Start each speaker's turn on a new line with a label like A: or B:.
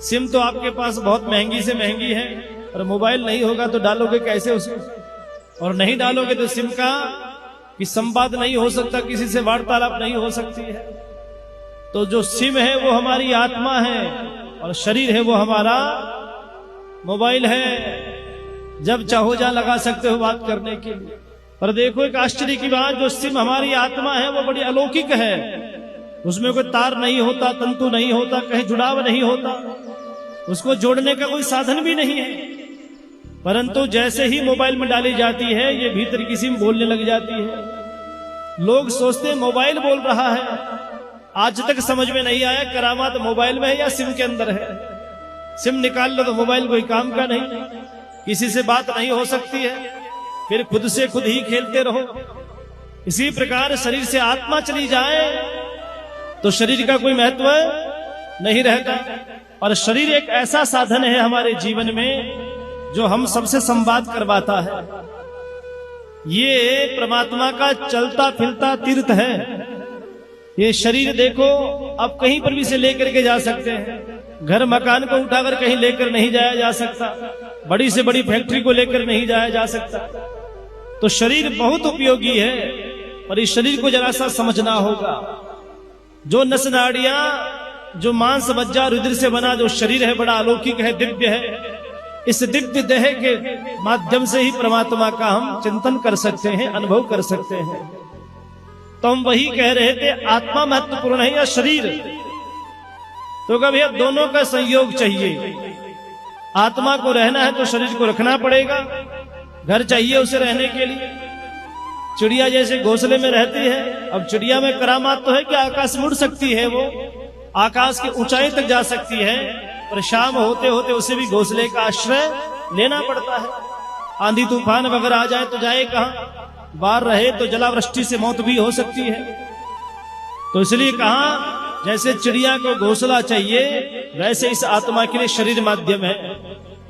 A: SIM तो आपके पास बहुत महंगी से महंगी है, और मोबाइल नहीं होगा तो डालोगे कैसे उसको, और नहीं डालोगे तो सिम का कि संवाद नहीं हो सकता, किसी से वार्तालाप नहीं हो सकती है। तो जो सिम है वो हमारी आत्मा है, और शरीर है वो हमारा मोबाइल है। जब चाहो जहां लगा सकते हो बात करने के लिए। पर देखो एक आश्चर्य की बात, जो सिम हमारी आत्मा है वो बड़ी अलौकिक है। उसमें कोई तार नहीं होता, तंतु नहीं होता, कहीं जुड़ाव नहीं होता, उसको जोड़ने का कोई साधन भी नहीं है। परंतु जैसे ही मोबाइल में डाली जाती है, ये भीतर की सिम बोलने लग जाती है। लोग सोचते हैं मोबाइल बोल रहा है। आज तक समझ में नहीं आया करामात मोबाइल में है या सिम के अंदर है। सिम निकाल लो तो मोबाइल कोई काम का नहीं, किसी से बात नहीं हो सकती है, फिर खुद से खुद ही खेलते रहो। इसी प्रकार शरीर से आत्मा चली जाए तो शरीर का कोई महत्व नहीं रहता। और शरीर एक ऐसा साधन है हमारे जीवन में जो हम सबसे संवाद करवाता है। ये परमात्मा का चलता फिरता तीर्थ है। ये शरीर देखो आप कहीं पर भी से लेकर के जा सकते हैं। घर मकान को उठाकर कहीं लेकर नहीं जाया जा सकता, बड़ी से बड़ी फैक्ट्री को लेकर नहीं जाया जा सकता। तो शरीर बहुत उपयोगी है, पर इस शरीर को जरा सा समझना होगा। जो नस नाड़ियां, जो मांस मज्जा रुधिर से बना जो शरीर है, बड़ा अलौकिक है, दिव्य है। इस दिव्य देह के माध्यम से ही परमात्मा का हम चिंतन कर सकते हैं, अनुभव कर सकते हैं। तो हम वही कह रहे थे, आत्मा महत्वपूर्ण है या शरीर? तो कभी अब दोनों का संयोग चाहिए। आत्मा को रहना है तो शरीर को रखना पड़ेगा, घर चाहिए उसे रहने के लिए। चिड़िया जैसे घोंसले में रहती है। अब चिड़िया में करामात तो है कि आकाश में उड़ सकती है, वो आकाश की ऊंचाई तक जा सकती है, पर शाम होते होते उसे भी घोंसले का आश्रय लेना पड़ता है। आंधी तूफान वगैरह आ जाए तो जाए कहां, बाहर रहे तो जलावृष्टि से मौत भी हो सकती है। तो इसलिए कहा जैसे चिड़िया को घोंसला चाहिए, वैसे इस आत्मा के लिए शरीर माध्यम है।